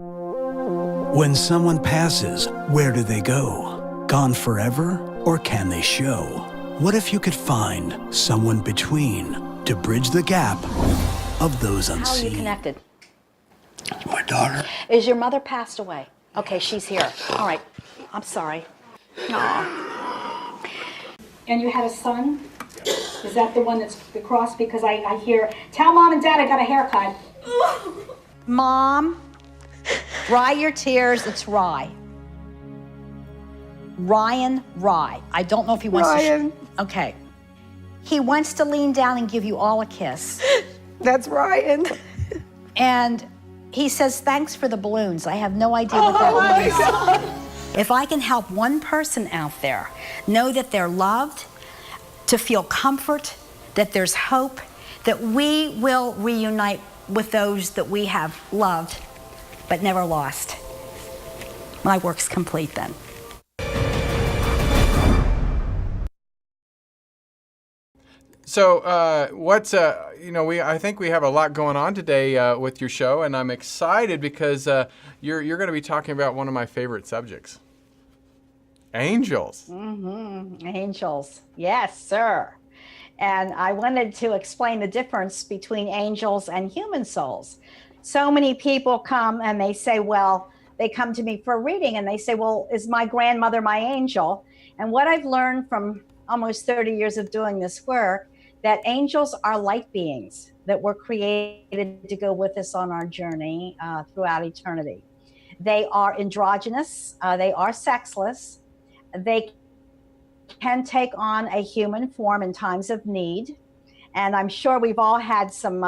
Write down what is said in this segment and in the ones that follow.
When someone passes, where do they go? Gone forever? Or can they show? What if you could find someone between to bridge the gap of those unseen? How are you connected? It's my daughter. Is your mother passed away? Okay, she's here. All right. I'm sorry. Aw. And you had a son? Is that the one that's the cross? Because I hear, tell mom and dad I got a haircut. Mom, dry your tears. It's Rye. Ryan Rye. I don't know if he wants Ryan. to. Okay. He wants to lean down and give you all a kiss. That's Ryan. And he says, thanks for the balloons. I have no idea what that means. God. If I can help one person out there know that they're loved, to feel comfort, that there's hope, that we will reunite with those that we have loved but never lost, my work's complete then. So, I think we have a lot going on today with your show, and I'm excited because you're going to be talking about one of my favorite subjects, angels. Mm-hmm. Angels, yes, sir. And I wanted to explain the difference between angels and human souls. So many people come and they say, well, they come to me for a reading and they say, well, is my grandmother my angel? And what I've learned from almost 30 years of doing this work, that angels are light beings that were created to go with us on our journey throughout eternity. They are androgynous, they are sexless, they can take on a human form in times of need. And I'm sure we've all had some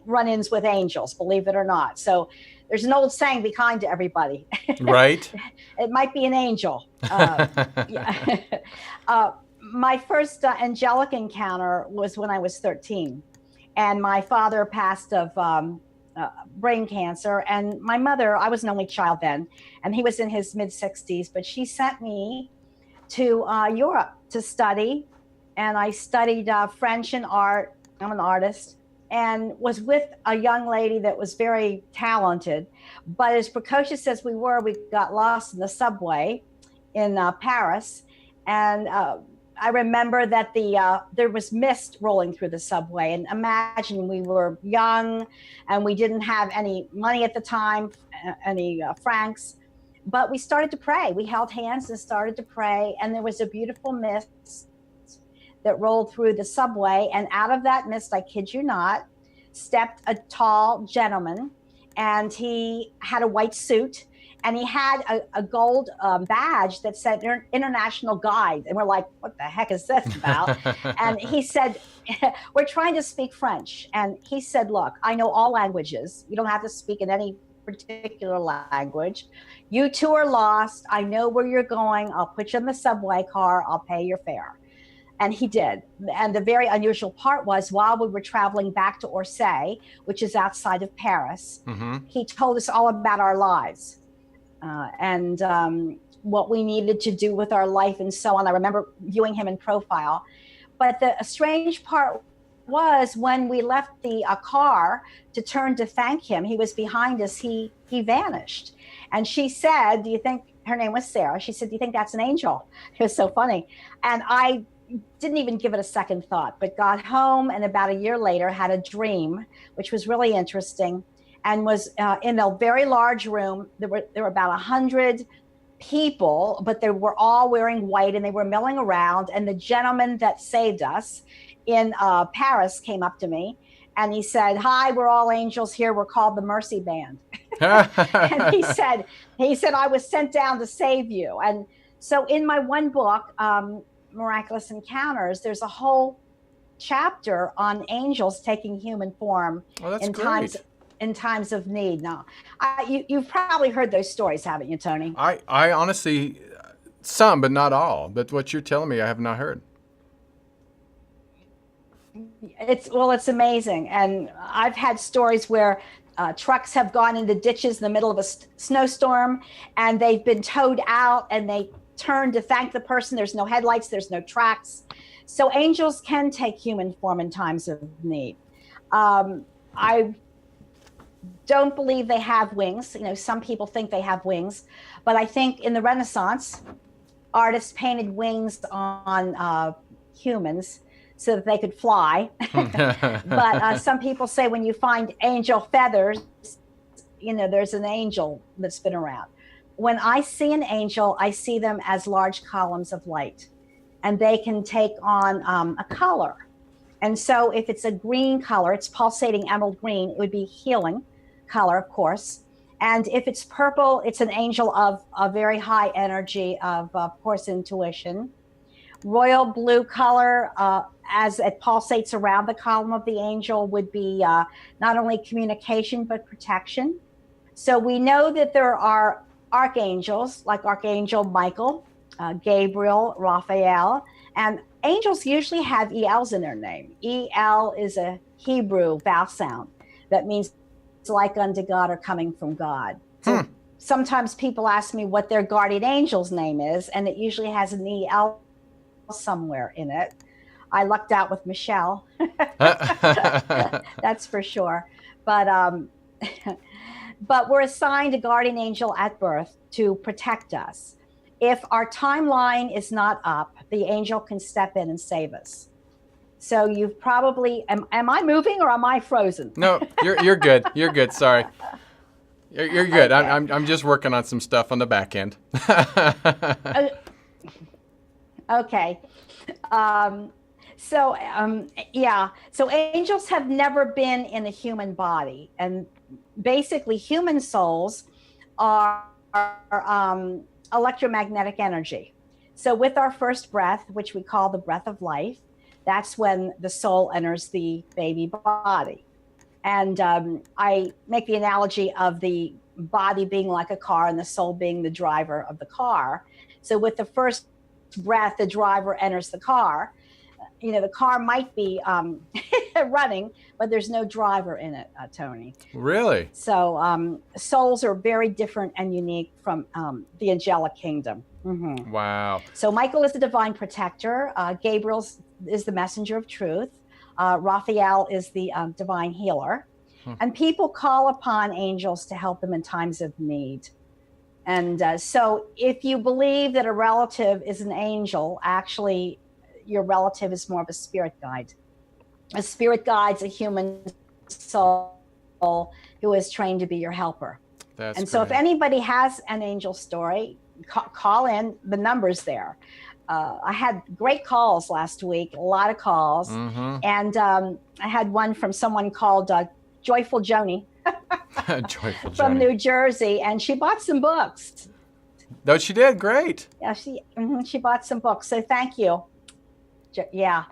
run-ins with angels, believe it or not. So there's an old saying, be kind to everybody. Right. It might be an angel. My first angelic encounter was when I was 13, and my father passed of brain cancer, and my mother, I was an only child then, and he was in his mid-60s, but she sent me to Europe to study, and I studied French and art. I'm an artist, and was with a young lady that was very talented, but as precocious as we were, we got lost in the subway in Paris, and I remember that there was mist rolling through the subway, and imagine we were young and we didn't have any money at the time, any francs, but we started to pray. We held hands and started to pray, and there was a beautiful mist that rolled through the subway, and out of that mist, I kid you not, stepped a tall gentleman, and he had a white suit, and he had a gold badge that said International Guide. And we're like, what the heck is this about? And he said, we're trying to speak French. And he said, look, I know all languages. You don't have to speak in any particular language. You two are lost. I know where you're going. I'll put you in the subway car. I'll pay your fare. And he did. And the very unusual part was, while we were traveling back to Orsay, which is outside of Paris, he told us all about our lives. And what we needed to do with our life and so on. I remember viewing him in profile. But the strange part was when we left the car to turn to thank him, he was behind us, he vanished. And she said, do you think, her name was Sarah, she said, do you think that's an angel? It was so funny. And I didn't even give it a second thought, but got home and about a year later had a dream, which was really interesting. And was in a very large room. There were about 100 people, but they were all wearing white and they were milling around. And the gentleman that saved us in Paris came up to me and he said, hi, we're all angels here. We're called the Mercy Band. And he said, I was sent down to save you. And so in my one book, Miraculous Encounters, there's a whole chapter on angels taking human form in times of need. Now, you've probably heard those stories, haven't you, Tony? I honestly, some, but not all. But what you're telling me, I have not heard. It's amazing. And I've had stories where trucks have gone into ditches in the middle of a snowstorm, and they've been towed out, and they turn to thank the person. There's no headlights, there's no tracks. So angels can take human form in times of need. I've don't believe they have wings. You know, some people think they have wings, but I think in the Renaissance, artists painted wings on humans so that they could fly. But some people say when you find angel feathers, you know, there's an angel that's been around. When I see an angel, I see them as large columns of light, and they can take on a color. And so if it's a green color, it's pulsating emerald green, it would be healing color, of course. And if it's purple, it's an angel of a very high energy of course, intuition. Royal blue color, as it pulsates around the column of the angel, would be not only communication, but protection. So we know that there are archangels, like Archangel Michael, Gabriel, Raphael, and angels usually have ELs in their name. EL is a Hebrew vowel sound that means it's like unto God or coming from God. So sometimes people ask me what their guardian angel's name is, and it usually has an EL somewhere in it. I lucked out with Michele. That's for sure. But we're assigned a guardian angel at birth to protect us. If our timeline is not up, the angel can step in and save us. So you've probably, am I moving or am I frozen? No, you're good. You're good. Sorry. You're good. Okay. I'm just working on some stuff on the back end. Okay. So angels have never been in a human body, and basically human souls are electromagnetic energy. So with our first breath, which we call the breath of life, that's when the soul enters the baby body. And I make the analogy of the body being like a car and the soul being the driver of the car. So with the first breath, the driver enters the car. You know, the car might be running, but there's no driver in it, Tony. Really? So souls are very different and unique from the angelic kingdom. Mm-hmm. Wow. So Michael is the divine protector. Gabriel is the messenger of truth. Raphael is the divine healer. And people call upon angels to help them in times of need. And so if you believe that a relative is an angel, actually, your relative is more of a spirit guide. A spirit guide's a human soul who is trained to be your helper. That's and so if anybody has an angel story, call in. The number's there. I had great calls last week, a lot of calls. Mm-hmm. And I had one from someone called Joyful Joni. Joyful from Joni. New Jersey, and she bought some books. No, she did. Great. Yeah, she bought some books. So thank you. Yeah.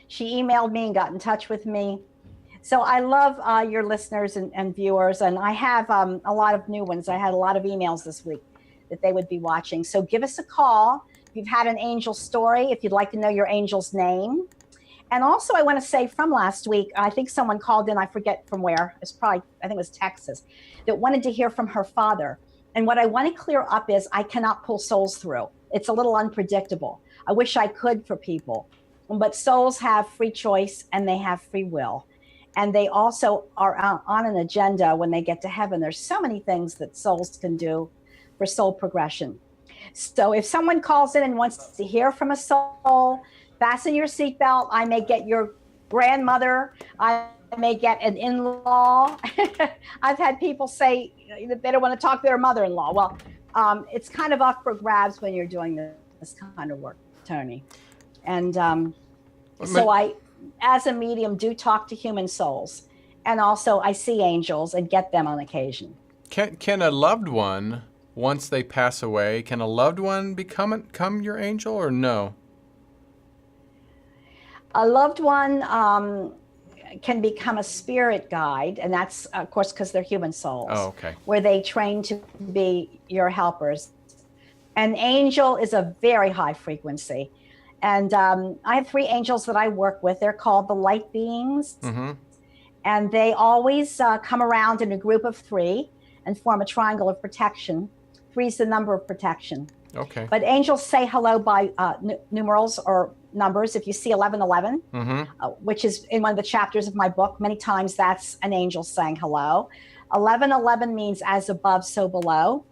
She emailed me and got in touch with me. So I love your listeners and viewers, and I have a lot of new ones. I had a lot of emails this week that they would be watching. So give us a call if you've had an angel story, if you'd like to know your angel's name. And also I want to say from last week, I think someone called in, I forget from where, it's probably, I think it was Texas, that wanted to hear from her father. And what I want to clear up is I cannot pull souls through. It's a little unpredictable. I wish I could for people, but souls have free choice and they have free will. And they also are on an agenda when they get to heaven. There's so many things that souls can do for soul progression. So if someone calls in and wants to hear from a soul, fasten your seatbelt. I may get your grandmother. I may get an in-law. I've had people say that they don't want to talk to their mother-in-law. Well, it's kind of up for grabs when you're doing this kind of work, Tony. And so I, as a medium, do talk to human souls. And also I see angels and get them on occasion. Can a loved one, once they pass away, can a loved one become your angel or no? A loved one can become a spirit guide, and that's, of course, because they're human souls. Oh, okay. Where they train to be your helpers. An angel is a very high frequency. And I have 3 angels that I work with. They're called the light beings. Mm-hmm. And they always come around in a group of 3 and form a triangle of protection. 3 is the number of protection. Okay. But angels say hello by numerals or numbers. If you see 1111, which is in one of the chapters of my book, many times that's an angel saying hello. 1111 means as above, so below.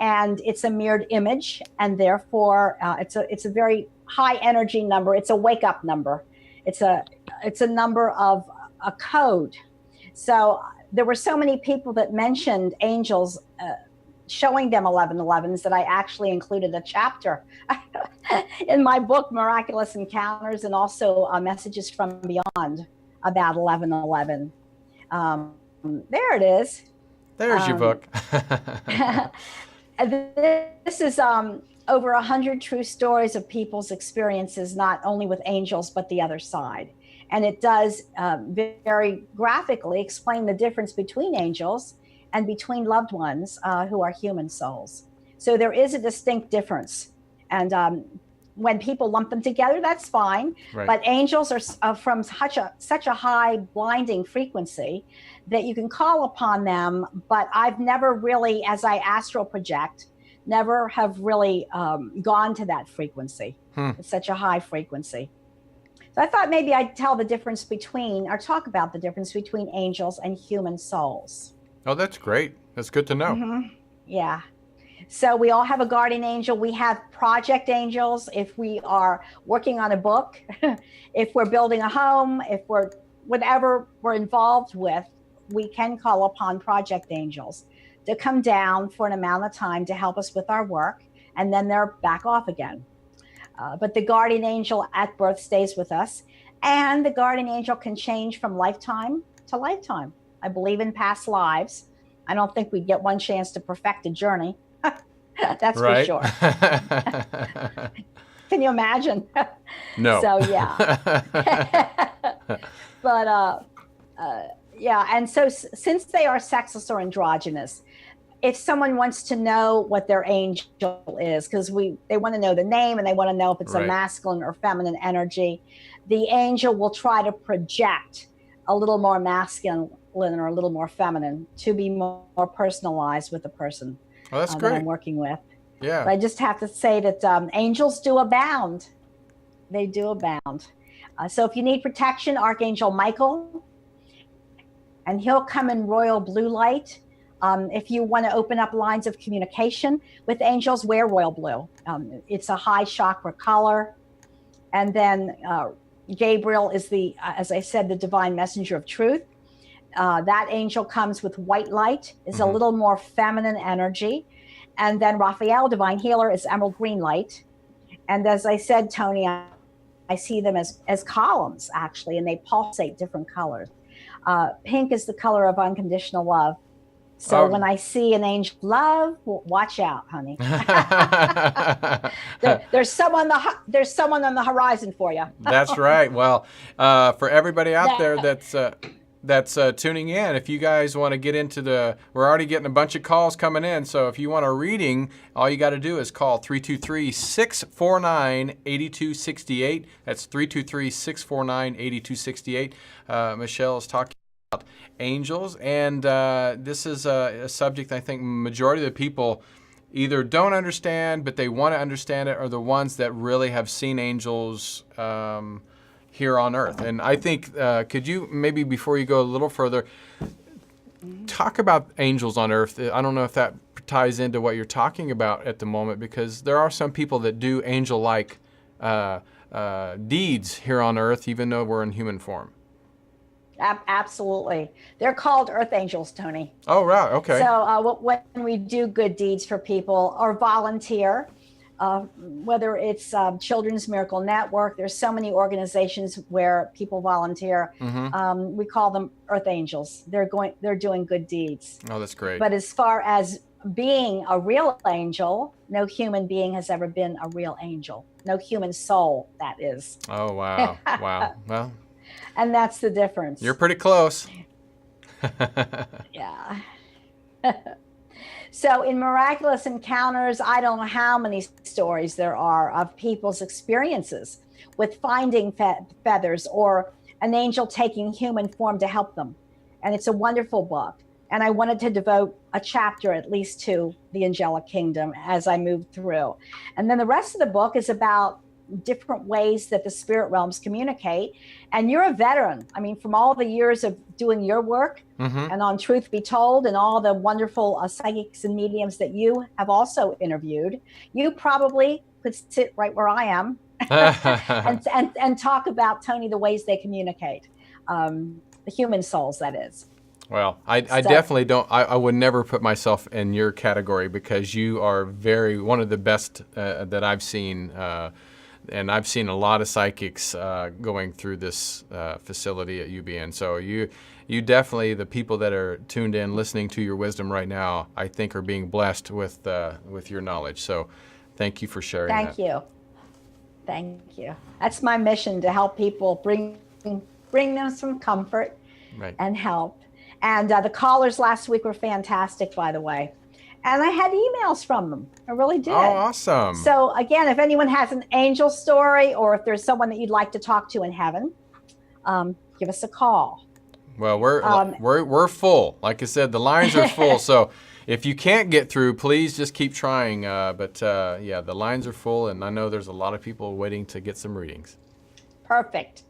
And it's a mirrored image. And therefore, it's a very high energy number. It's a wake up number. It's a number of a code. So there were so many people that mentioned angels showing them 1111s that I actually included a chapter in my book, Miraculous Encounters, and also Messages from Beyond about 1111. There it is. There's your book. This is over 100 true stories of people's experiences, not only with angels, but the other side. And it does very graphically explain the difference between angels and between loved ones who are human souls. So there is a distinct difference. And when people lump them together, that's fine. Right. But angels are from such a high blinding frequency that you can call upon them. But I've never really, as I astral project, never have really gone to that frequency. It's such a high frequency. So I thought maybe I'd tell the difference between, or talk about the difference between angels and human souls. Oh, that's great. That's good to know. Yeah. So we all have a guardian angel. We have project angels if we are working on a book, if we're building a home, if we're whatever we're involved with, we can call upon project angels to come down for an amount of time to help us with our work, and then they're back off again. But the guardian angel at birth stays with us, and the guardian angel can change from lifetime to lifetime. I believe in past lives. I don't think we get one chance to perfect a journey. That's right. for sure. Can you imagine? No. So yeah. But yeah, and so since they are sexless or androgynous, if someone wants to know what their angel is, because they want to know the name and they want to know if it's a masculine or feminine energy, the angel will try to project a little more masculine or a little more feminine to be more personalized with the person that I'm working with. Yeah. But I just have to say that angels do abound. They do abound. So if you need protection, Archangel Michael, and he'll come in royal blue light. If you want to open up lines of communication with angels, wear royal blue. It's a high chakra color. And then Gabriel is as I said, the divine messenger of truth. That angel comes with white light, is a little more feminine energy. And then Raphael, divine healer, is emerald green light. And as I said, Tony, I see them as columns, actually, and they pulsate different colors. Pink is the color of unconditional love. So when I see an angel love, watch out, honey. There's someone on the horizon for you. That's right. Well, for everybody out there that's tuning in, if you guys want to get into we're already getting a bunch of calls coming in. So if you want a reading, all you got to do is call 323-649-8268. That's 323-649-8268. Michele is talking about angels, and this is a subject I think majority of the people either don't understand, but they want to understand it, are the ones that really have seen angels here on Earth. And I think, could you maybe, before you go a little further, talk about angels on Earth? I don't know if that ties into what you're talking about at the moment, because there are some people that do angel-like deeds here on Earth, even though we're in human form. Absolutely. They're called earth angels, Tony. Oh, right. Okay. So when we do good deeds for people or volunteer, whether it's Children's Miracle Network, there's so many organizations where people volunteer. We call them earth angels. They're doing good deeds. Oh, that's great. But as far as being a real angel, no human being has ever been a real angel. No human soul, that is. Oh, wow. Wow. Well, and that's the difference. You're pretty close. Yeah. So in Miraculous Encounters, I don't know how many stories there are of people's experiences with finding feathers or an angel taking human form to help them. And it's a wonderful book. And I wanted to devote a chapter at least to the angelic kingdom as I moved through. And then the rest of the book is about different ways that the spirit realms communicate. And you're a veteran. I mean, from all the years of doing your work and on Truth Be Told and all the wonderful psychics and mediums that you have also interviewed, you probably could sit right where I am and talk about, Tony, the ways they communicate, the human souls, that is. Well, I definitely don't. I would never put myself in your category because you are one of the best that I've seen, and I've seen a lot of psychics going through this facility at UBN. So you definitely, the people that are tuned in, listening to your wisdom right now, I think are being blessed with your knowledge. So, thank you for sharing. Thank you. That's my mission, to help people, bring them some comfort and help. And the callers last week were fantastic, by the way. And I had emails from them. I really did. Oh, awesome. So again, if anyone has an angel story, or if there's someone that you'd like to talk to in heaven, give us a call. Well, we're full. Like I said, the lines are full. So if you can't get through, please just keep trying. But yeah, the lines are full, and I know there's a lot of people waiting to get some readings. Perfect.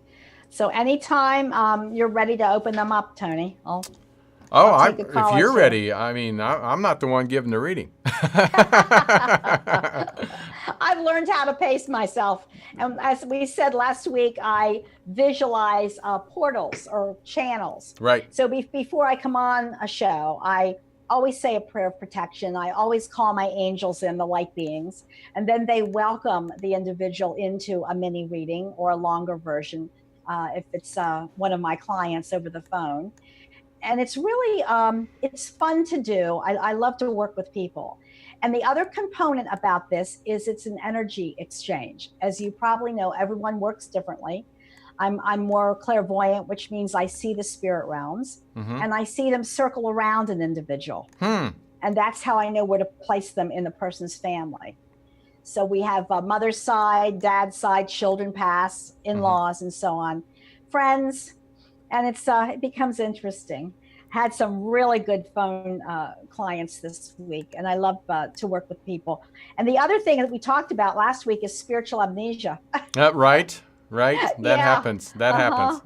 So anytime you're ready to open them up, Tony, I'll take a call if you're or two. ready, I mean, I'm not the one giving the reading. I've learned how to pace myself. And as we said last week, I visualize portals or channels. Right. So before I come on a show, I always say a prayer of protection. I always call my angels in, the light beings, and then they welcome the individual into a mini reading or a longer version if it's one of my clients over the phone. And it's really, it's fun to do. I love to work with people. And the other component about this is it's an energy exchange. As you probably know, everyone works differently. I'm more clairvoyant, which means I see the spirit realms and I see them circle around an individual. And that's how I know where to place them in the person's family. So we have mother's side, dad's side, children past, in-laws, and so on, friends, and it becomes interesting. Had some really good phone clients this week, and I love to work with people. And the other thing that we talked about last week is spiritual amnesia. Right. That happens. Happens.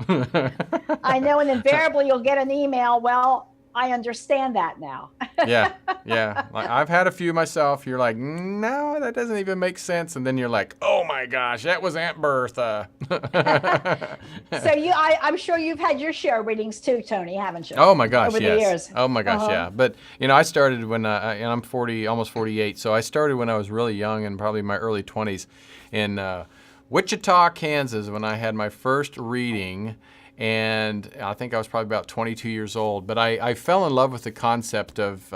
I know, and invariably you'll get an email, well, I understand that now. Yeah. Like, I've had a few myself. You're like, no, that doesn't even make sense. And then you're like, oh my gosh, that was Aunt Bertha. So I'm sure you've had your share of readings too, Tony, haven't you? Oh my gosh, over yes. the years. Oh my gosh, yeah. But I started when and I'm 40, almost 48. So I started when I was really young, and probably my early 20s, in Wichita, Kansas, when I had my first reading. And I think I was probably about 22 years old. But I fell in love with the concept of,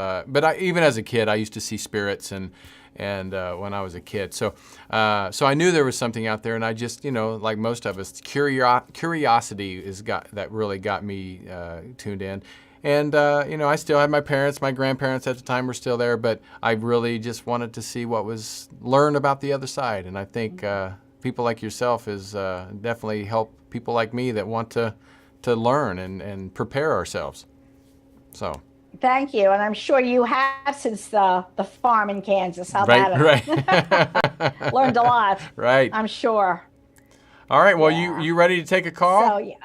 even as a kid, I used to see spirits and when I was a kid. So I knew there was something out there, and I just, like most of us, curiosity that really got me tuned in. And, I still had my parents, my grandparents at the time were still there, but I really just wanted to see learn about the other side. And I think people like yourself is definitely help people like me that want to learn and prepare ourselves. So. Thank you, and I'm sure you have since the farm in Kansas. How about it? Right. Learned a lot. Right. I'm sure. All right. Well, you ready to take a call? So yeah,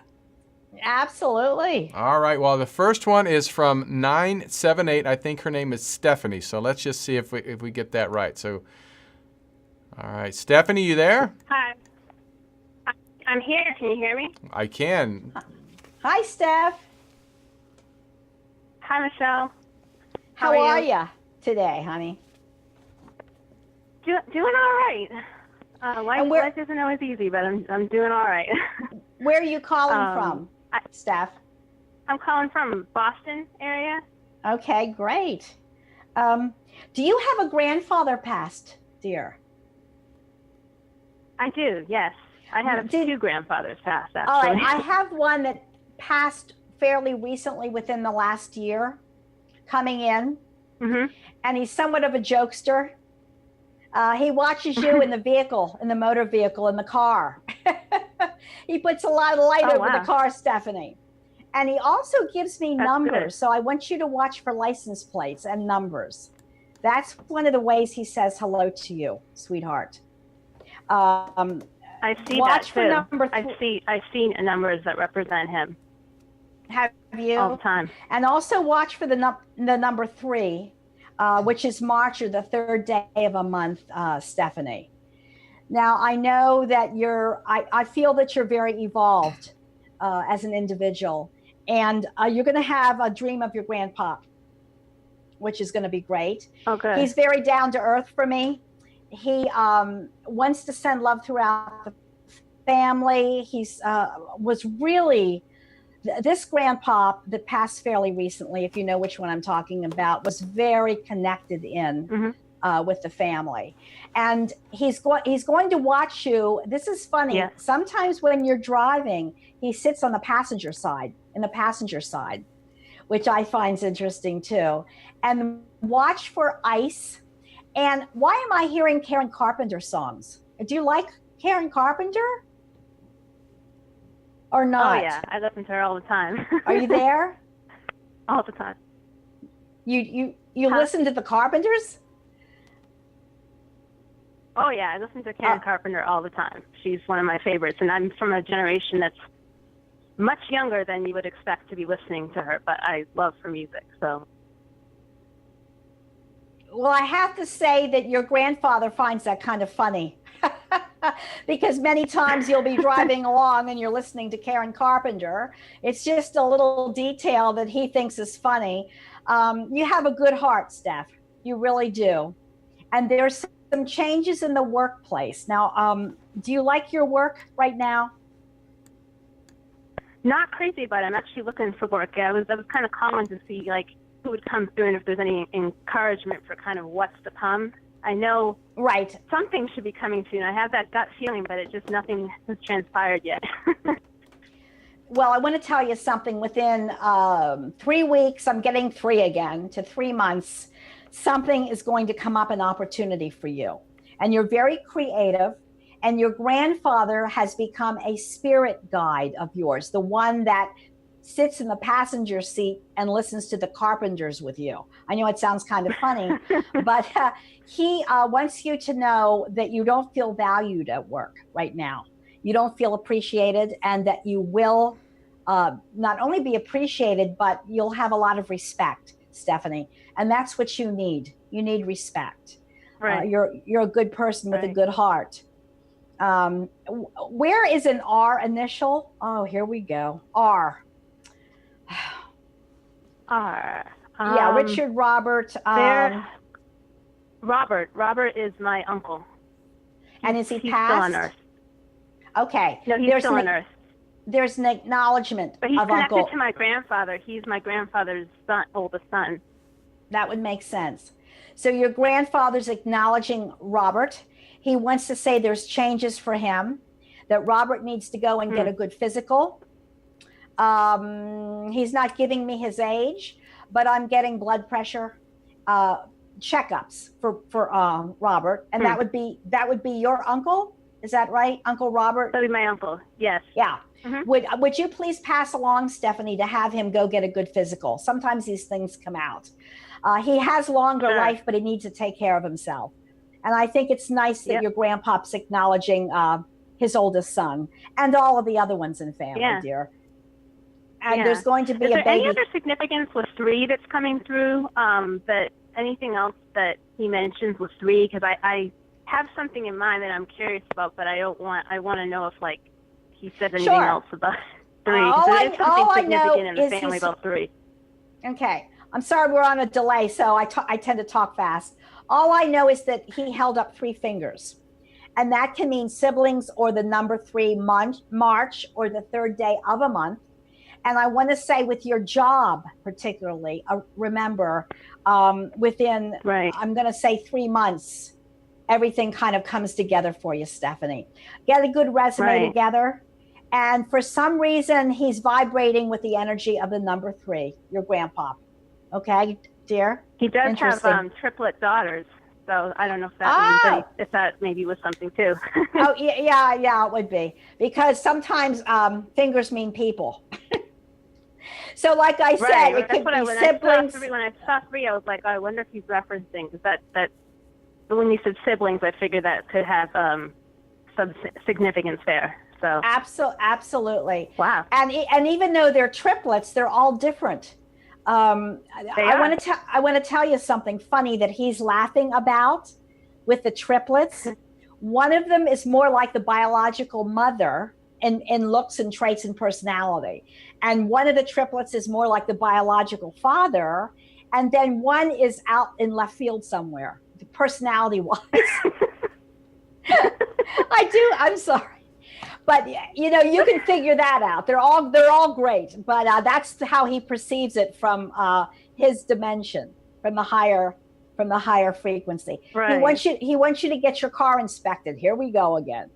absolutely. All right. Well, the first one is from 978. I think her name is Stephanie. So let's just see if we get that right. So, all right, Stephanie, you there? Hi. I'm here. Can you hear me? I can. Hi, Steph. Hi, Michelle. How are you today, honey? Doing all right. Life isn't always easy, but I'm doing all right. Where are you calling from, Steph? I'm calling from Boston area. Okay, great. Do you have a grandfather passed, dear? I do, yes. I had two grandfathers pass, actually. All right, I have one that passed fairly recently within the last year, coming in, and he's somewhat of a jokester. He watches you in the vehicle, in the motor vehicle, in the car. He puts a lot of light over the car, Stephanie. And he also gives me numbers. Good. So I want you to watch for license plates and numbers. That's one of the ways he says hello to you, sweetheart. I see watch for that too. number I've seen numbers that represent him Have you? all the time. And also watch for the number 3, which is March, or the 3rd day of a month, Stephanie. Now, I know that I feel that you're very evolved as an individual, and you're going to have a dream of your grandpa, which is going to be great. Okay. He's very down to earth for me. He wants to send love throughout the family. Was really, this grandpa that passed fairly recently, if you know which one I'm talking about, was very connected in with the family. And he's going to watch you. This is funny. Yeah. Sometimes when you're driving, he sits on the passenger side, which I find interesting too. And watch for ice. And why am I hearing Karen Carpenter songs? Do you like Karen Carpenter? Or not? Oh yeah, I listen to her all the time. Are you there? All the time. You listen to the Carpenters? Oh yeah, I listen to Karen Carpenter all the time. She's one of my favorites, and I'm from a generation that's much younger than you would expect to be listening to her, but I love her music, so. Well, I have to say that your grandfather finds that kind of funny. Because many times you'll be driving along and you're listening to Karen Carpenter. It's just a little detail that he thinks is funny. You have a good heart, Steph. You really do. And there's some changes in the workplace. Now, do you like your work right now? Not crazy, but I'm actually looking for work. I was kind of calling to see like who would come through and if there's any encouragement for kind of what's to come. I know something should be coming soon. I have that gut feeling, but nothing has transpired yet. Well, I want to tell you something. Within 3 weeks, I'm getting 3 again, to 3 months, something is going to come up, an opportunity for you. And you're very creative. And your grandfather has become a spirit guide of yours, the one that sits in the passenger seat and listens to the Carpenters with you. I know it sounds kind of funny, but he wants you to know that you don't feel valued at work right now. You don't feel appreciated, and that you will not only be appreciated, but you'll have a lot of respect, Stephanie. And that's what you need. You need respect. Right. You're a good person with a good heart. Where is an R initial? Oh, here we go. R. Yeah, Richard Robert. Robert is my uncle. And is he he's passed? Still on Earth. Okay. No, he's still on Earth. There's an acknowledgement but he's of connected uncle. to my grandfather. He's my grandfather's oldest son. That would make sense. So your grandfather's acknowledging Robert. He wants to say there's changes for him, that Robert needs to go and get a good physical. He's not giving me his age, but I'm getting blood pressure checkups for Robert, and that would be your uncle. Is that right, Uncle Robert? That'd be my uncle. Yes. Yeah. Would you please pass along, Stephanie, to have him go get a good physical? Sometimes these things come out. He has longer life, but he needs to take care of himself. And I think it's nice that your grandpa's acknowledging his oldest son and all of the other ones in the family, dear. And there's going to be a baby. Any other significance with 3 that's coming through? That anything else that he mentions with 3? Because I have something in mind that I'm curious about, but I want to know if like he said anything else about 3. There's something significant in the family about 3. Okay. I'm sorry we're on a delay, so I tend to talk fast. All I know is that he held up 3 fingers. And that can mean siblings or the number 3 March or the 3rd day of a month. And I want to say with your job particularly, remember, within, I'm going to say 3 months, everything kind of comes together for you, Stephanie. Get a good resume together. And for some reason, he's vibrating with the energy of the number 3, your grandpa. Okay, dear? He does have triplet daughters. So I don't know if that means if that maybe was something too. Oh, yeah, it would be. Because sometimes fingers mean people. So like I said, it could be siblings. When I saw 3, I was like, I wonder if he's referencing, because that when you said siblings, I figured that could have some significance there. So Absolutely. wow. And even though they're triplets, they're all different. I want to tell you something funny that he's laughing about with the triplets. One of them is more like the biological mother in looks and traits and personality, and one of the triplets is more like the biological father, and then one is out in left field somewhere, personality wise. I'm sorry. But you know, you can figure that out. They're all great, but that's how he perceives it from his dimension, from the higher frequency. Right. He wants you to get your car inspected. Here we go again.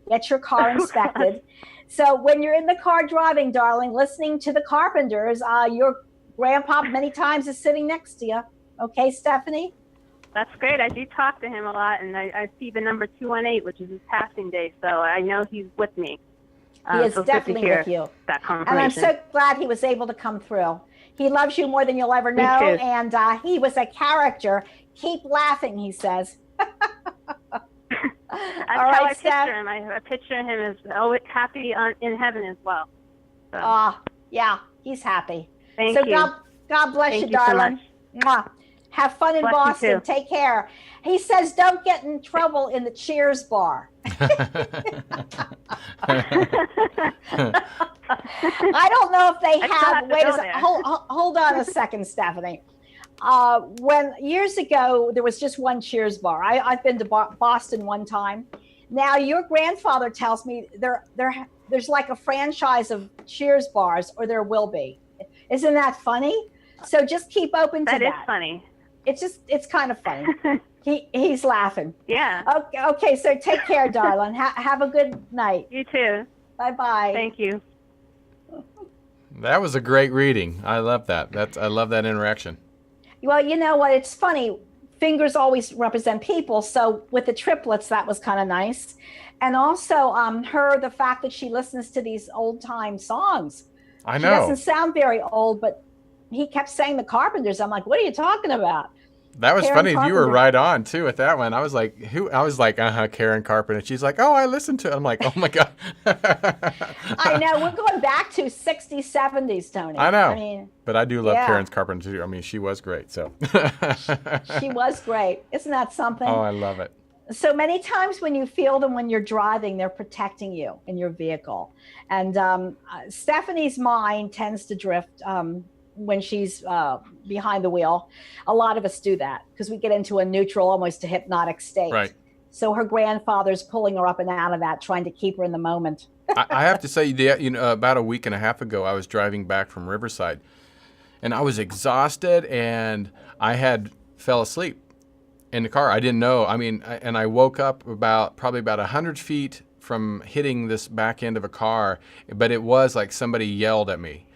Get your car inspected. So when you're in the car driving, darling, listening to the Carpenters, your grandpa many times is sitting next to you. Okay, Stephanie? That's great. I do talk to him a lot, and I see the number 218, which is his passing day, so I know he's with me. He is so it's good to definitely hear with you. That And confirmation. I'm so glad he was able to come through. He loves you more than you'll ever Me know, too. and he was a character. Keep laughing, he says. That's All how right, I picture Steph. him. I picture him as always happy in heaven as well. So, Yeah, he's happy. thank So you. God bless Thank you, you so darling. Mwah. Have fun in Bless you Boston. too. Take care. He says, don't get in trouble in the Cheers bar. I don't know if they I still have. have to Wait a go second. there. Hold on a second, Stephanie. When years ago there was just one Cheers bar. I've been to Boston one time. Now your grandfather tells me there's like a franchise of Cheers bars, or there will be. Isn't that funny? So just keep open to that. That is funny. It's kind of funny. He's laughing. Yeah. Okay. So take care, darling. Have a good night. You too. Bye-bye. Thank you. That was a great reading. I love that. I love that interaction. Well, you know what? It's funny. Fingers always represent people. So with the triplets, that was kind of nice. And also the fact that she listens to these old time songs. I She know. doesn't sound very old, but he kept saying the Carpenters. I'm like, what are you talking about? That was Karen funny. You were Carpenter. right on too with that one. I was like, who? I was like, Karen Carpenter. She's like, oh, I listened to it. I'm like, oh my God. I know. We're going back to 60s, 70s, Tony. I know. I mean, But I do love Yeah. Karen Carpenter too. I mean, she was great. So. she was great. Isn't that something? Oh, I love it. So many times when you feel them when you're driving, they're protecting you in your vehicle. And Stephanie's mind tends to drift when she's behind the wheel. A lot of us do that because we get into a neutral, almost a hypnotic state. Right. So her grandfather's pulling her up and out of that, trying to keep her in the moment. I have to say, about a week and a half ago, I was driving back from Riverside, and I was exhausted, and I had fell asleep in the car. I didn't know. I mean, and I woke up probably about 100 feet from hitting this back end of a car, but it was like somebody yelled at me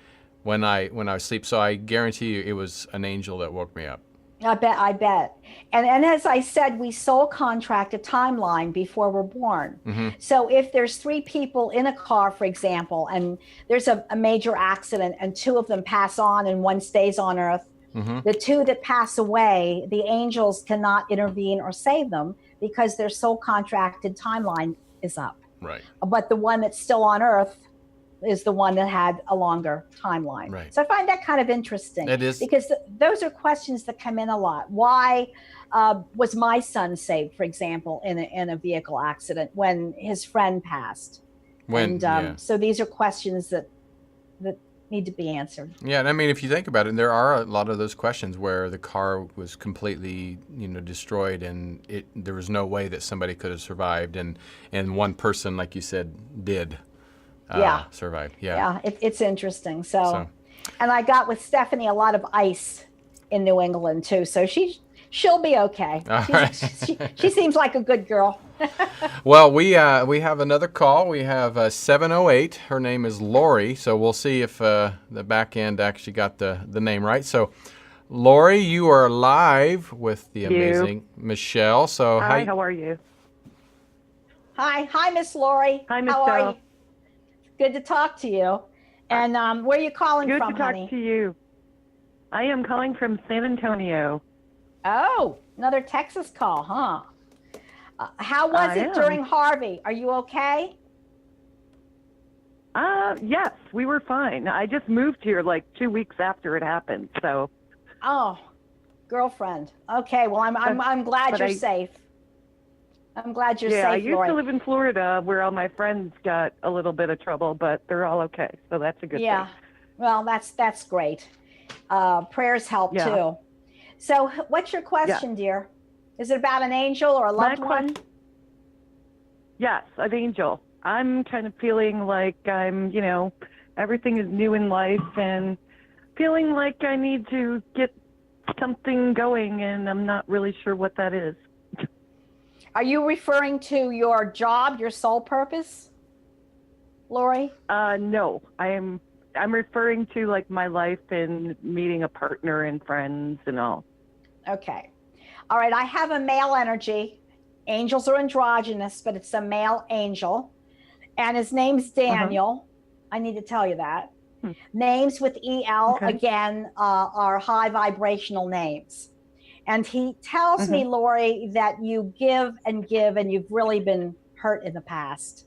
when I was asleep. So I guarantee you, it was an angel that woke me up. I bet. And as I said, we soul contract a timeline before we're born. Mm-hmm. So if there's 3 people in a car, for example, and there's a major accident and 2 of them pass on and 1 stays on Earth, Mm-hmm. the 2 that pass away, the angels cannot intervene or save them because their soul contracted timeline is up. Right. But the one that's still on Earth is the one that had a longer timeline. Right. So I find that kind of interesting. It is. Because those are questions that come in a lot. Why was my son saved, for example, in a vehicle accident when his friend passed? So these are questions that need to be answered. Yeah, and I mean, if you think about it, there are a lot of those questions where the car was completely, destroyed, and there was no way that somebody could have survived, and one person, like you said, did survive. Yeah. Yeah, it's interesting. So, and I got with Stephanie a lot of ice in New England too, so she'll be okay. She seems like a good girl. Well, we have another call. We have 708. Her name is Lori, so we'll see if the back end actually got the name right. So, Lori, you are live with the amazing Michele. So, Hi, how are you? Hi, Miss Lori. Hi, Miss How are Bell. you? Good to talk to you. And where are you calling Good from, to talk honey? to you. I am calling from San Antonio. Oh, another Texas call, huh? How was I it am. during Harvey? Are you okay? Yes, we were fine. I just moved here like 2 weeks after it happened, so. Oh, girlfriend. Okay, well, I'm glad but you're I- safe. I'm glad you're Yeah, I safe, used Lori. to live in Florida where all my friends got a little bit of trouble, but they're all okay, so that's a good Yeah, thing. well, that's great. Prayers help Yeah. too. So, what's your question, dear? Is it about an angel or a My loved one? Yes, an angel. I'm kind of feeling like I'm, everything is new in life and feeling like I need to get something going, and I'm not really sure what that is. Are you referring to your job, your sole purpose, Lori? No, I'm referring to like my life and meeting a partner and friends and all. Okay. All right. I have a male energy. Angels are androgynous, but it's a male angel. And his name's Daniel. I need to tell you that. Names with EL, Okay. again, are high vibrational names. And he tells me, Lori, that you give, and you've really been hurt in the past.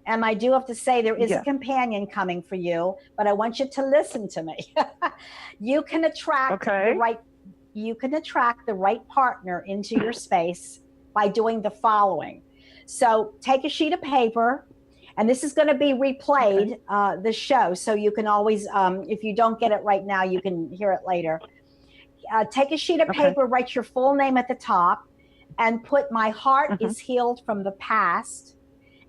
And I do have to say there is a companion coming for you, but I want you to listen to me. You can attract the right partner into your space by doing the following. So take a sheet of paper, and this is going to be replayed, the show. So you can always, if you don't get it right now, you can hear it later. Take a sheet of paper, write your full name at the top, and put my heart is healed from the past.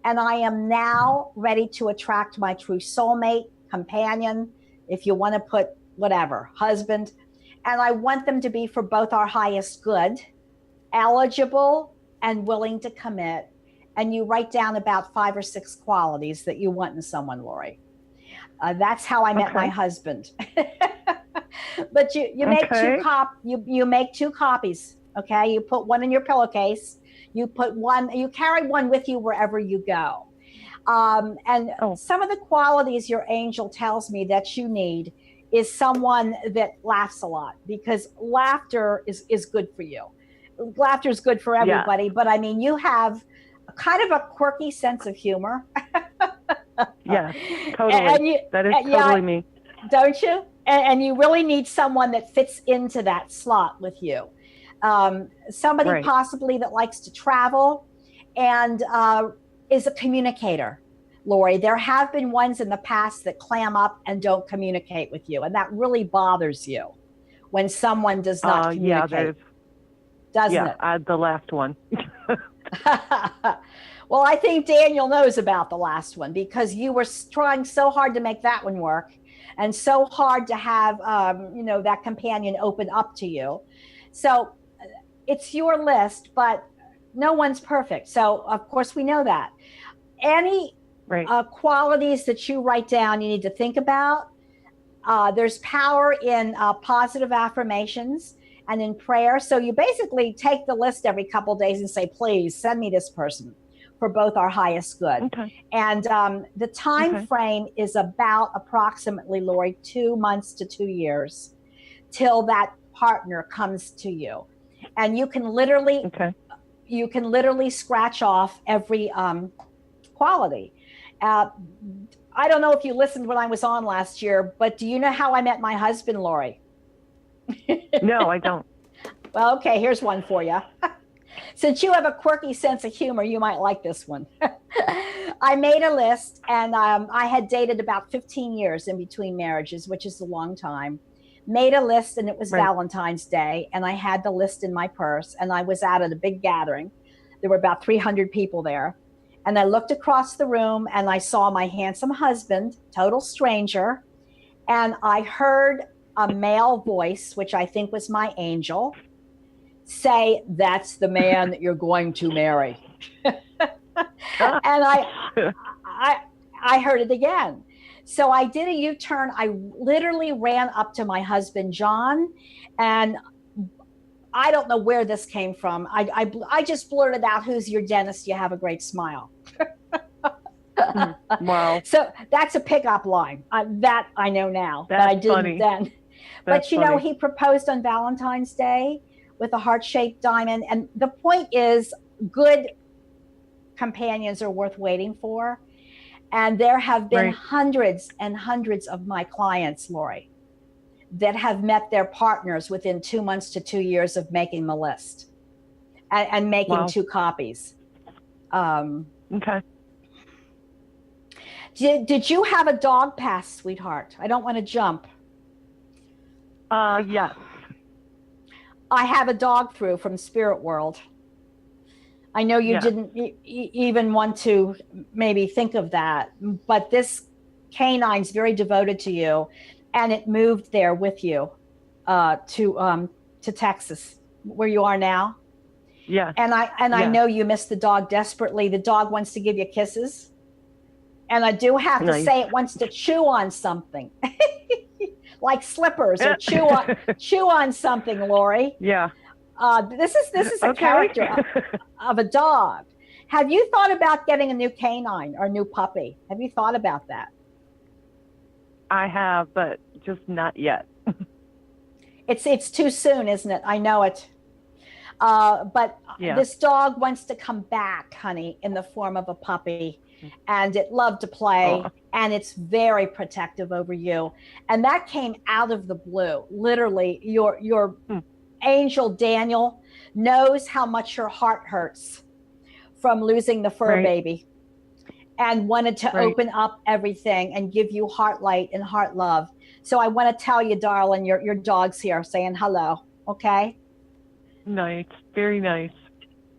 And I am now ready to attract my true soulmate, companion, if you want to put whatever, husband. And I want them to be for both our highest good, eligible and willing to commit. And you write down about 5 or 6 qualities that you want in someone, Lori. That's how I met my husband. But you make you make 2 copies. Okay, you put one in your pillowcase. You carry one with you wherever you go. Some of the qualities your angel tells me that you need is someone that laughs a lot, because laughter is good for you. Laughter is good for everybody, but I mean, you have kind of a quirky sense of humor. Yeah, totally. That is totally me. Don't you? And you really need someone that fits into that slot with you. Somebody possibly that likes to travel and is a communicator, Lori. There have been ones in the past that clam up and don't communicate with you, and that really bothers you when someone does not communicate. Doesn't it? The last one. Well, I think Daniel knows about the last one, because you were trying so hard to make that one work, and so hard to have that companion open up to you. So it's your list, but no one's perfect. So of course we know that. Any qualities that you write down, you need to think about. There's power in positive affirmations and in prayer. So you basically take the list every couple of days and say, please send me this person for both our highest good. And the time frame is about approximately, Lori, 2 months to 2 years till that partner comes to you. And you can literally scratch off every quality. I don't know if you listened when I was on last year, but do you know how I met my husband, Lori? No, I don't. Well, okay, here's one for you. Since you have a quirky sense of humor, you might like this one. I made a list, and I had dated about 15 years in between marriages, which is a long time. Made a list, and it was Valentine's Day, and I had the list in my purse, and I was out at a big gathering. There were about 300 people there. And I looked across the room, and I saw my handsome husband, total stranger, and I heard a male voice, which I think was my angel, say, "That's the man that you're going to marry." And I heard it again. So I did a U-turn. I literally ran up to my husband, John, and I don't know where this came from. I just blurted out, "Who's your dentist? You have a great smile." Wow. So that's a pickup line. That I know now, but I didn't then. But he proposed on Valentine's Day with a heart-shaped diamond. And the point is, good companions are worth waiting for. And there have been Right. hundreds and hundreds of my clients, Lori, that have met their partners within 2 months to 2 years of making the list and making Wow. 2 copies. Okay. Did you have a dog pass, sweetheart? I don't want to jump. Yes. I have a dog through from Spirit World. I know you Yeah. didn't even want to maybe think of that, but this canine's very devoted to you, and it moved there with you to Texas, where you are now. Yes. And I Yeah. know you miss the dog desperately. The dog wants to give you kisses, and I do have to Nice. say it wants to chew on something, like slippers, or chew on something, Lori. Yeah. This is a Okay. character of a dog. Have you thought about getting a new canine or a new puppy? Have you thought about that? I have, but just not yet. It's too soon, isn't it? I know it. But Yeah. this dog wants to come back, honey, in the form of a puppy, and it loved to play, Oh. and it's very protective over you. And that came out of the blue. Literally, your angel Daniel knows how much your heart hurts from losing the fur Right. baby, and wanted to Right. open up everything and give you heart light and heart love. So I want to tell you, darling, your dog's here saying hello. Okay. Nice. Very nice.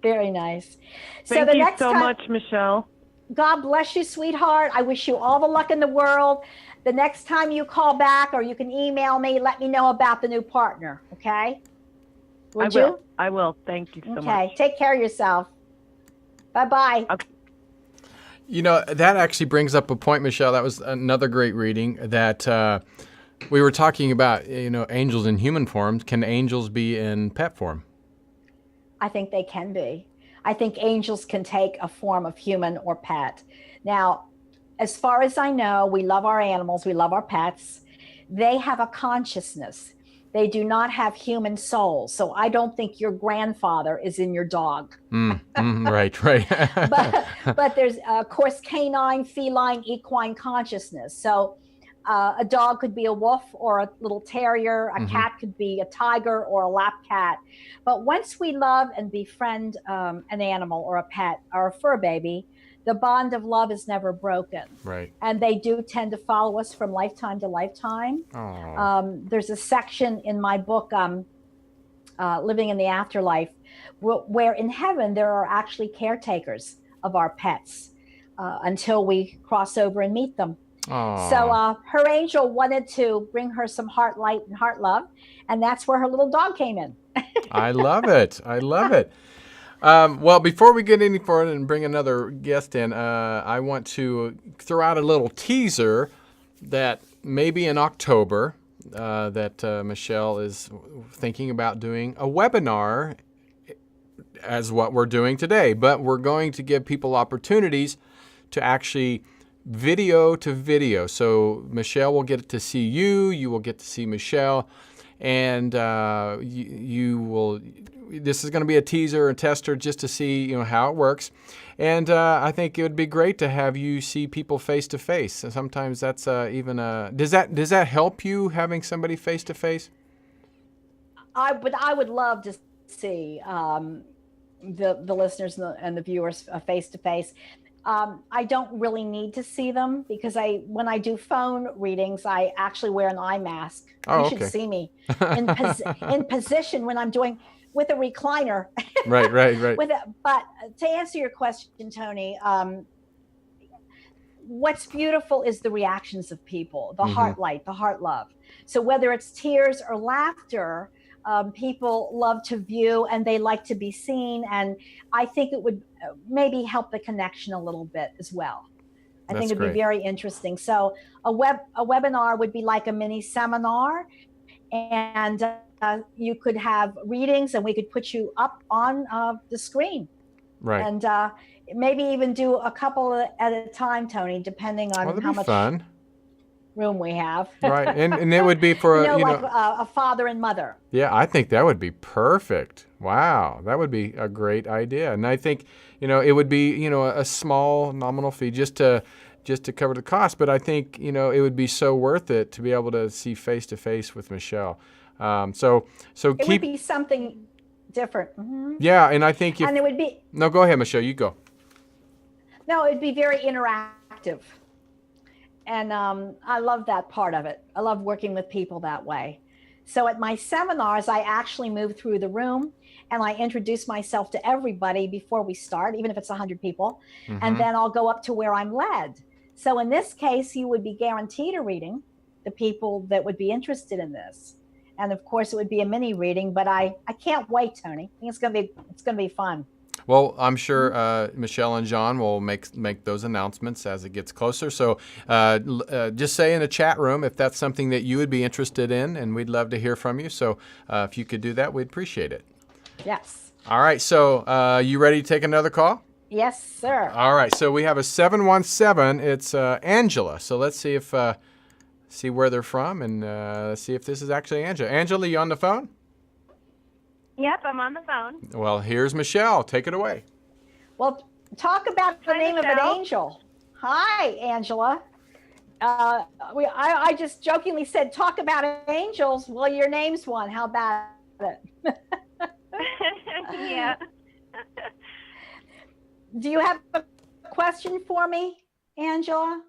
Very nice. So Thank the you next so time, much, Michelle. God bless you, sweetheart. I wish you all the luck in the world. The next time you call back, or you can email me, let me know about the new partner. Okay. Would I will. you? I will. Thank you so Okay. much. Take care of yourself. Bye-bye. Okay. You know, that actually brings up a point, Michelle. That was another great reading that we were talking about, you know, angels in human forms. Can angels be in pet form? I think they can be. I think angels can take a form of human or pet. Now, as far as I know, we love our animals, we love our pets. They have a consciousness. They do not have human souls. So I don't think your grandfather is in your dog. Right. But there's, of course, canine, feline, equine consciousness. So a dog could be a wolf or a little terrier. A cat could be a tiger or a lap cat. But once we love and befriend an animal or a pet or a fur baby, the bond of love is never broken. Right. And they do tend to follow us from lifetime to lifetime. There's a section in my book, Living in the Afterlife, where in heaven there are actually caretakers of our pets until we cross over and meet them. So her angel wanted to bring her some heart light and heart love, and that's where her little dog came in. I love it. I love it. Well, before we get any further and bring another guest in, I want to throw out a little teaser that maybe in October that Michele is thinking about doing a webinar as what we're doing today. But we're going to give people opportunities to actually video to video. So Michele will get to see you, you will get to see Michele, and you will. This is going to be a teaser, a tester, just to see, you know, how it works. And I think it would be great to have you see people face to face. Sometimes that's even a. Does that help you, having somebody face to face? I would love to see the listeners and the viewers face to face. I don't really need to see them because when I do phone readings, I actually wear an eye mask. Oh, you should okay. see me in position when I'm doing with a recliner. Right. But to answer your question, Tony, what's beautiful is the reactions of people, the heart light, the heart love. So whether it's tears or laughter, people love to view and they like to be seen. And I think it would maybe help the connection a little bit as well. I think it'd be very interesting. So a webinar would be like a mini seminar, and you could have readings and we could put you up on the screen. Right. And maybe even do a couple at a time, Tony, depending on That'd how be much. fun. room we have. Right, and it would be for a father and mother. Yeah, I think that would be perfect. Wow, that would be a great idea. And I think, it would be, a small nominal fee just to cover the cost. But I think, it would be so worth it to be able to see face to face with Michele. So it would be something different. Mm-hmm. Yeah, and I think and it would be. No, go ahead, Michele. You go. No, it'd be very interactive. And I love that part of it. I love working with people that way. So at my seminars, I actually move through the room and I introduce myself to everybody before we start, even if it's 100 people. Mm-hmm. And then I'll go up to where I'm led. So in this case, you would be guaranteed a reading, the people that would be interested in this. And of course, it would be a mini reading, but I can't wait, Tony. I think it's going to be fun. Well, I'm sure Michele and John will make those announcements as it gets closer. So just say in the chat room if that's something that you would be interested in, and we'd love to hear from you. So if you could do that, we'd appreciate it. Yes. All right. So you ready to take another call? Yes, sir. All right. So we have a 717. It's Angela. So let's see if see where they're from, and let's see if this is actually Angela. Angela, you on the phone? Yep, I'm on the phone. Well, here's Michele. Take it away. Well, talk about the name Michele. of an angel. Hi, Angela. I just jokingly said, talk about angels. Well, your name's one. How about it? Yeah. Do you have a question for me, Angela?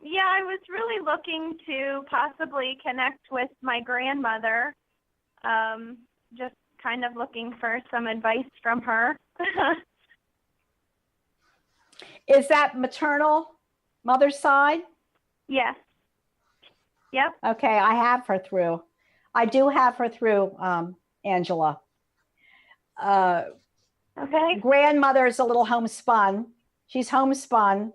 Yeah, I was really looking to possibly connect with my grandmother. Just kind of looking for some advice from her. Is that maternal, mother's side? Yes. Yep. Okay, I do have her through, Angela. Okay. Grandmother is a little homespun. She's homespun.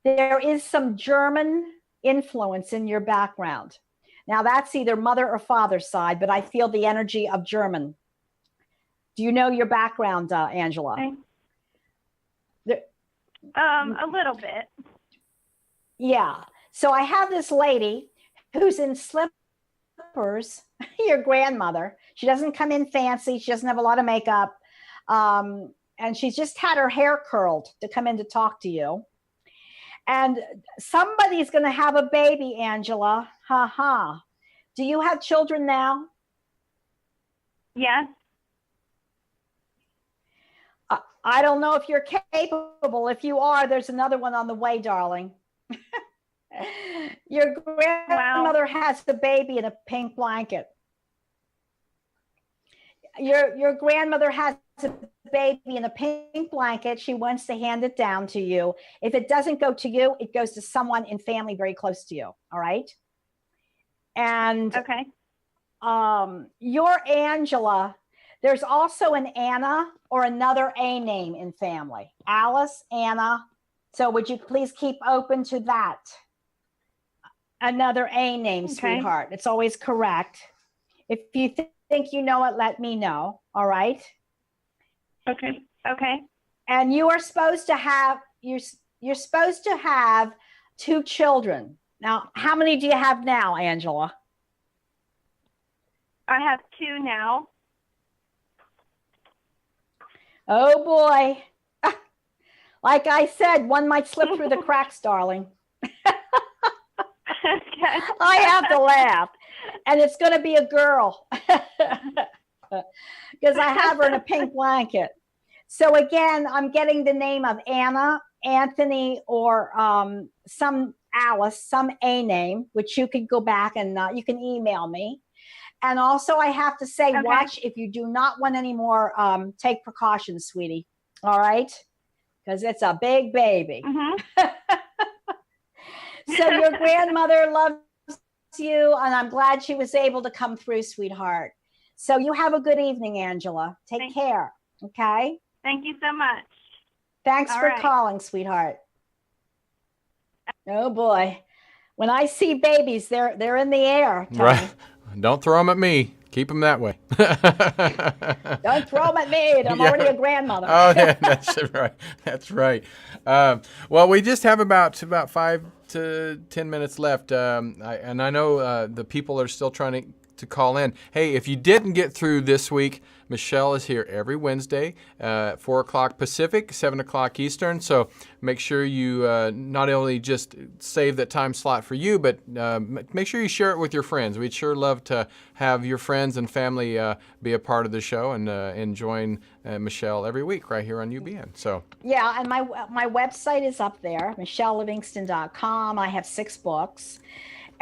There is some German influence in your background. Now that's either mother or father's side, but I feel the energy of German. Do you know your background, Angela? Okay. A little bit. Yeah. So I have this lady who's in slippers, your grandmother. She doesn't come in fancy. She doesn't have a lot of makeup. And she's just had her hair curled to come in to talk to you. And somebody's going to have a baby, Angela. Ha ha. Do you have children now? Yes. I don't know if you're capable. If you are, there's another one on the way, darling. Your grandmother has the baby in a pink blanket. Your grandmother has a baby in a pink blanket. She wants to hand it down to you. If it doesn't go to you, it goes to someone in family very close to you. All right. And okay. Your Angela, there's also an Anna or another A name in family. Alice, Anna. So would you please keep open to that? Another A name, okay. Sweetheart. It's always correct. If you think you know it, let me know. All right. Okay. Okay. And you are supposed to have you're supposed to have 2 children. Now, how many do you have now, Angela? I have 2 now. Oh boy. Like I said, one might slip through the cracks, darling. Okay. I have to laugh. And it's going to be a girl. Because I have her in a pink blanket. So again, I'm getting the name of Anna, Anthony, or some Alice, some A name, which you could go back and you can email me. And also I have to say, okay. Watch, if you do not want any more, take precautions, sweetie. All right? Because it's a big baby. Mm-hmm. So your grandmother loves you, and I'm glad she was able to come through, sweetheart. So you have a good evening, Angela. Take care. Okay? Thank you so much. Thanks for calling, sweetheart. Oh boy. When I see babies, they're in the air. Tony. Right. Don't throw them at me. Keep them that way. Don't throw them at me. I'm already a grandmother. Oh, yeah, that's right. That's right. Well, we just have about 5 to 10 minutes left, and I know the people are still trying to call in. Hey, if you didn't get through this week, Michele is here every Wednesday, 4 o'clock Pacific, 7 o'clock Eastern. So make sure you not only just save that time slot for you, but make sure you share it with your friends. We'd sure love to have your friends and family be a part of the show and join Michele every week right here on UBN. So yeah, and my website is up there, michellelivingston.com. I have 6 books.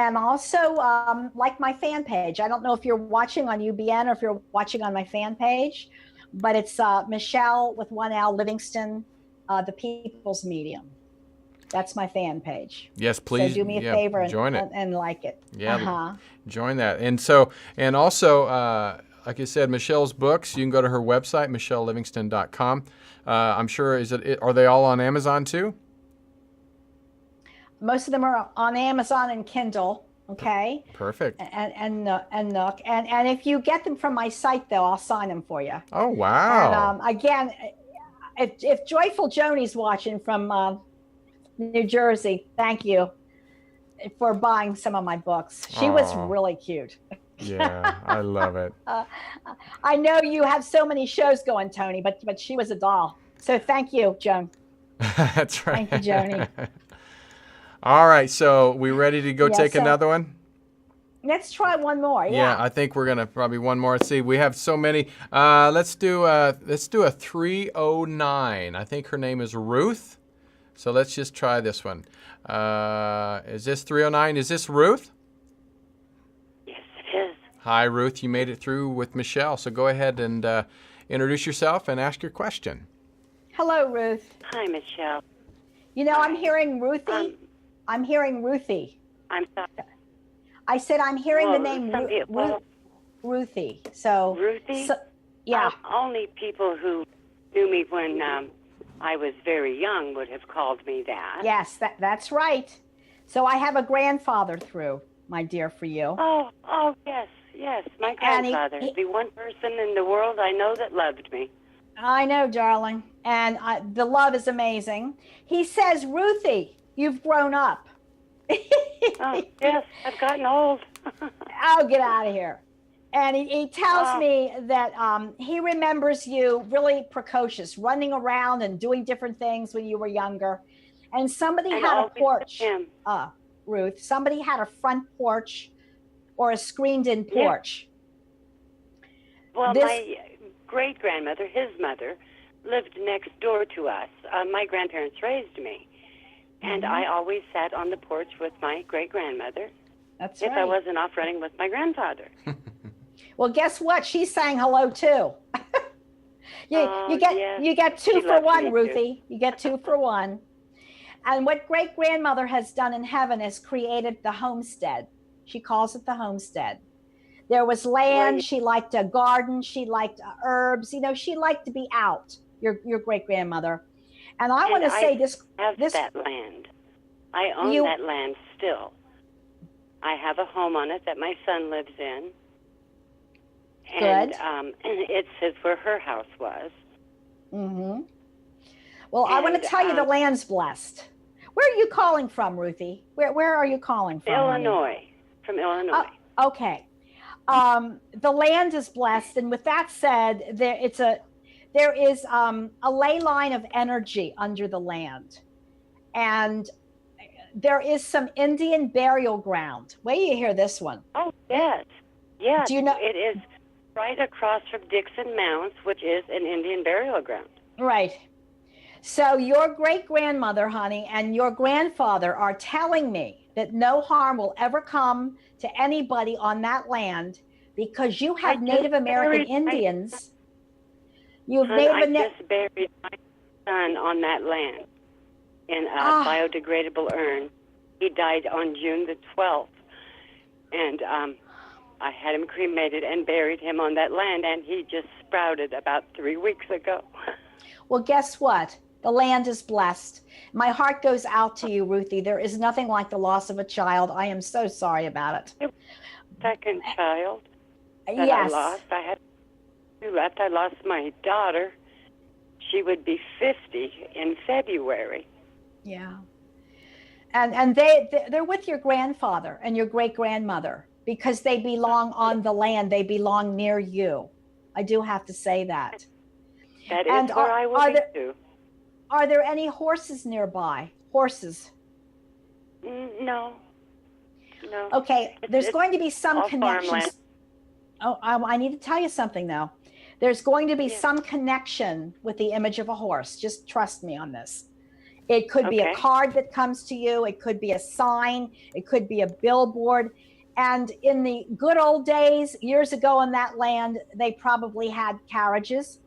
And also, like my fan page. I don't know if you're watching on UBN or if you're watching on my fan page, but it's Michele with 1 L Livingston, the People's Medium. That's my fan page. Yes, please. So do me a favor join it and like it. Yeah, join that. And also, like I said, Michele's books. You can go to her website, michellelivingston.com. I'm sure are they all on Amazon too? Most of them are on Amazon and Kindle, okay? Perfect. And Nook. And if you get them from my site, though, I'll sign them for you. Oh, wow. And again, if Joyful Joni's watching from New Jersey, thank you for buying some of my books. She was really cute. Yeah, I love it. I know you have so many shows going, Tony, but she was a doll. So thank you, Joan. That's right. Thank you, Joni. All right, so we ready to go take another one? Let's try one more. Yeah, I think we're gonna probably one more. Let's see, we have so many. Let's do a 309. I think her name is Ruth. So let's just try this one. Is this 309? Is this Ruth? Yes, it is. Hi, Ruth. You made it through with Michele. So go ahead and introduce yourself and ask your question. Hello, Ruth. Hi, Michele. You know, I'm hearing Ruthie. I'm hearing Ruthie. I'm sorry. I said I'm hearing the name Ruthie. So Ruthie? Yeah. Only people who knew me when I was very young would have called me that. Yes, that's right. So I have a grandfather through, my dear, for you. Oh, yes, my grandfather. The one person in the world I know that loved me. I know, darling. And the love is amazing. He says, Ruthie, you've grown up. Oh, yes, I've gotten old. Oh, get out of here. And he tells me that he remembers you really precocious, running around and doing different things when you were younger. And somebody had a porch, Ruth. Somebody had a front porch or a screened-in porch. Yeah. Well, my great-grandmother, his mother, lived next door to us. My grandparents raised me. And I always sat on the porch with my great-grandmother. That's right. If I wasn't off running with my grandfather. Well, guess what? She's saying hello, too. You get 2 for 1, Ruthie. You get 2 for 1. And what great-grandmother has done in heaven is created the homestead. She calls it the homestead. There was land. She liked a garden. She liked herbs. You know, she liked to be out, your great-grandmother. And I want to say this. That land. I own that land still. I have a home on it that my son lives in. And, and it's where her house was. Mm-hmm. Well, I want to tell you the land's blessed. Where are you calling from, Ruthie? Where are you calling from? Illinois. From Illinois. Okay. The land is blessed. And with that said, there is a ley line of energy under the land. And there is some Indian burial ground. Wait till you hear this one. Oh, yes. Yes. Do you know? It is right across from Dixon Mounds, which is an Indian burial ground. Right. So your great-grandmother, honey, and your grandfather are telling me that no harm will ever come to anybody on that land because you have Native American Indians. I just buried my son on that land in a biodegradable urn. He died on June the 12th. And I had him cremated and buried him on that land, and he just sprouted about 3 weeks ago. Well, guess what? The land is blessed. My heart goes out to you, Ruthie. There is nothing like the loss of a child. I am so sorry about it. Second child. that Yes. I lost. I had two left. I lost my daughter. She would be 50 in February. Yeah. And they're with your grandfather and your great grandmother because they belong on the land. They belong near you. I do have to say that. That is And where I will be too. Are there any horses nearby? Horses? No. No. Okay, there's going to be some all connections. farmland. Oh, I need to tell you something though. There's going to be Yeah. some connection with the image of a horse. Just trust me on this. It could be a Okay. card that comes to you. It could be a sign. It could be a billboard. And in the good old days, years ago in that land, they probably had carriages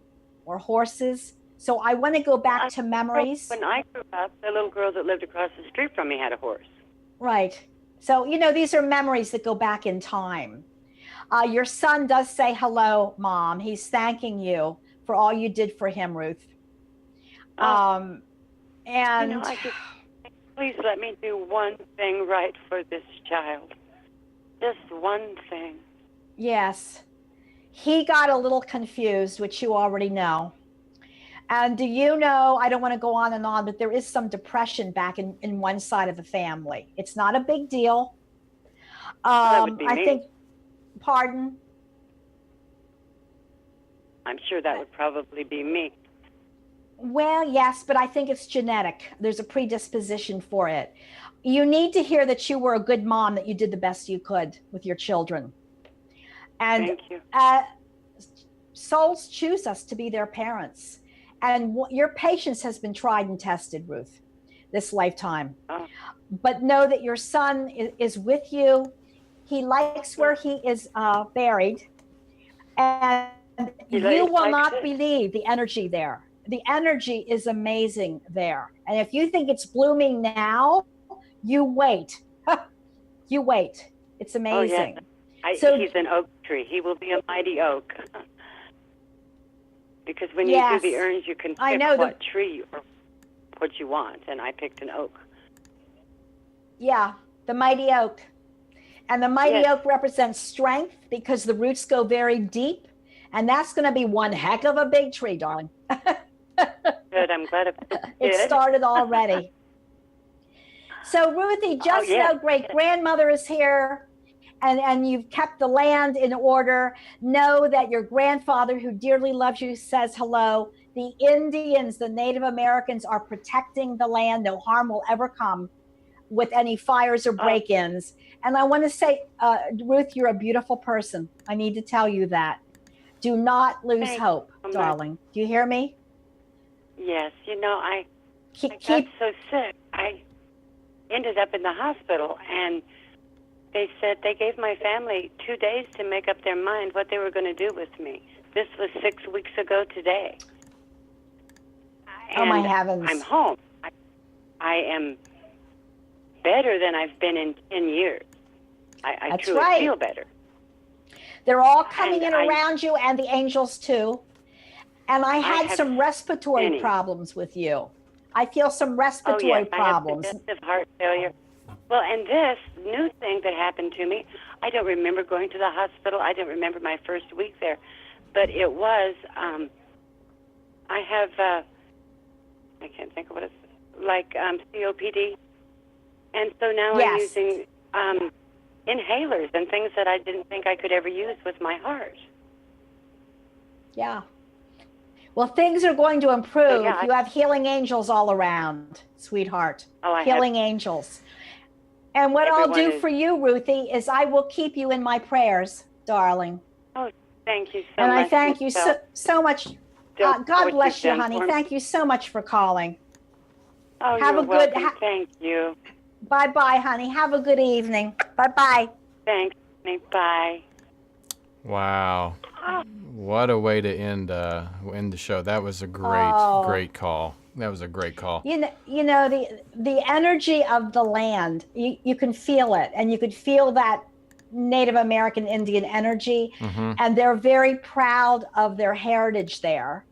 or horses. So I want to go back to memories. When I grew up, the little girl that lived across the street from me had a horse. Right. So, these are memories that go back in time. Your son does say hello, Mom. He's thanking you for all you did for him, Ruth. And Please let me do one thing right for this child. Just one thing. yes, he got a little confused, which you already know. And do you know, I don't want to go on and on, but there is some depression back in one side of the family. It's not a big deal. That would be I me. think, pardon? I'm sure that would probably be me. Well, yes, but I think it's genetic. There's a predisposition for it. You need to hear that you were a good mom, that you did the best you could with your children. And Thank you. souls choose us to be their parents. And your patience has been tried and tested, Ruth, this lifetime. Oh. But know that your son is with you. He likes where he is buried. And you will not believe the energy there. The energy is amazing there. And if you think it's blooming now, you wait. You wait. It's amazing. Oh, yeah. He's an oak tree. He will be a mighty oak. Because when you do the urns, you can pick what tree or what you want. And I picked an oak. Yeah, the mighty oak. And the mighty oak represents strength because the roots go very deep. And that's going to be one heck of a big tree, darling. Good, I'm glad it started already. So, Ruthie, just know great-grandmother is here, and you've kept the land in order. Know that your grandfather, who dearly loves you, says hello. The Indians, the Native Americans, are protecting the land. No harm will ever come with any fires or break-ins. And I want to say, Ruth, you're a beautiful person. I need to tell you that. Do not lose hope, darling. Do you hear me? Yes. I got so sick. I ended up in the hospital, and they said they gave my family 2 days to make up their mind what they were going to do with me. This was 6 weeks ago today. Oh, my heavens. I'm home. I am better than I've been in 10 years. I truly feel better. They're all coming in around you, and the angels too. And I had some respiratory problems with you. I feel some respiratory problems. I have congestive heart failure. Well, and this new thing that happened to me, I don't remember going to the hospital. I don't remember my first week there. But it was, I have, I can't think of what it's, like COPD. And so now I'm using inhalers and things that I didn't think I could ever use with my heart. Yeah. Well, things are going to improve. You have healing angels all around, sweetheart. Healing angels. And what I'll do for you, Ruthie, is I will keep you in my prayers, darling. Oh, thank you so much. And I thank you so much. God bless you, honey. Thank you so much for calling. Oh, you're welcome. Thank you. Bye-bye, honey. Have a good evening. Bye-bye. Thanks, honey. Bye. Wow. What a way to end the show. That was a great call. That was a great call. You know the energy of the land, you can feel it, and you could feel that Native American Indian energy, and they're very proud of their heritage there,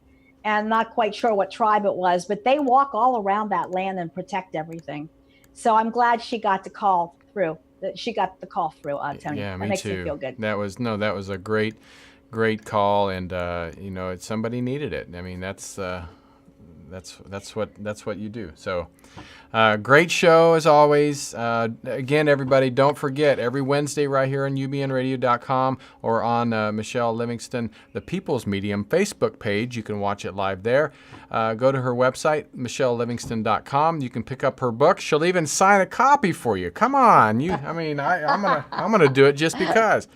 and not quite sure what tribe it was, but they walk all around that land and protect everything. So I'm glad she got to call through. that she got the call through, Tony. Yeah, that me makes too. me feel good. That was a great call, and you know, somebody needed it. I mean, that's what you do. So, great show as always. Again, everybody, don't forget every Wednesday right here on UBNradio.com or on Michele Livingston, the People's Medium Facebook page. You can watch it live there. Go to her website, MicheleLivingston.com. You can pick up her book. She'll even sign a copy for you. Come on, I'm gonna do it just because.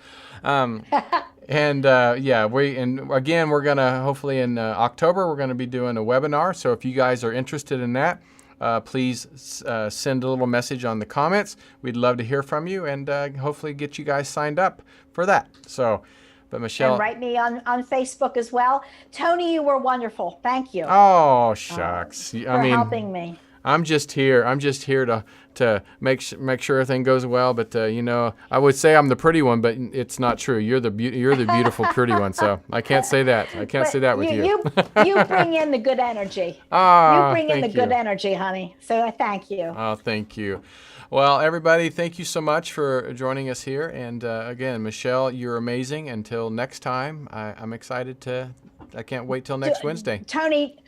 And again, we're gonna hopefully in October we're gonna be doing a webinar. So if you guys are interested in that, please send a little message on the comments. We'd love to hear from you, and hopefully get you guys signed up for that. So, but Michele, and write me on Facebook as well. Tony, you were wonderful. Thank you. Oh shucks, for helping me. I'm just here to make sure everything goes well. But you know, I would say I'm the pretty one, but it's not true. You're the beautiful pretty one. So I can't say that. I can't say that with you. You bring in the good energy. Ah, you bring in the thank good you. energy, honey. So I thank you. Oh, thank you. Well, everybody, thank you so much for joining us here. And again, Michele, you're amazing. Until next time, I'm excited I can't wait till next Wednesday. Tony,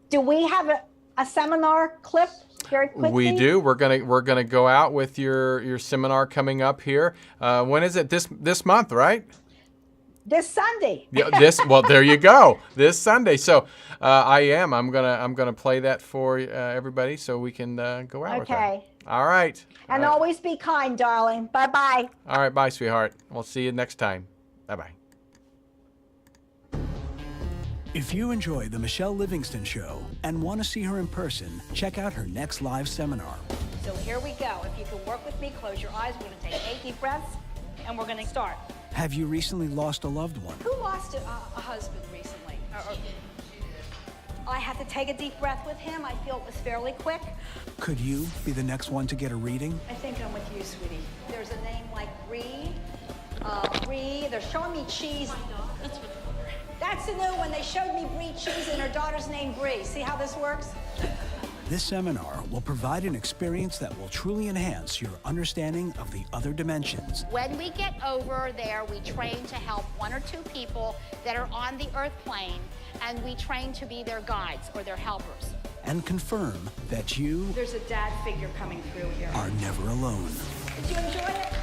do we have a seminar clip very quickly? We do. We're gonna go out with your seminar coming up here. When is it? This month, right? This Sunday. Yeah. Well, there you go. This Sunday. So I'm gonna play that for everybody so we can go out with that. Okay. All right. And always be kind, darling. Bye-bye. All right. Bye, sweetheart. We'll see you next time. Bye-bye. If you enjoy the Michele Livingston Show and want to see her in person, check out her next live seminar. So here we go. If you can work with me, close your eyes. We're going to take 8 deep breaths, and we're going to start. Have you recently lost a loved one? Who lost a husband recently? I had to take a deep breath with him. I feel it was fairly quick. Could you be the next one to get a reading? I think I'm with you, sweetie. There's a name like Bree. They're showing me cheese. That's the new one. They showed me Bree cheese and her daughter's name Bree. See how this works? This seminar will provide an experience that will truly enhance your understanding of the other dimensions. When we get over there, we train to help 1 or 2 people that are on the earth plane, and we train to be their guides or their helpers. And confirm that you There's a dad figure coming through here. are never alone. Did you enjoy it?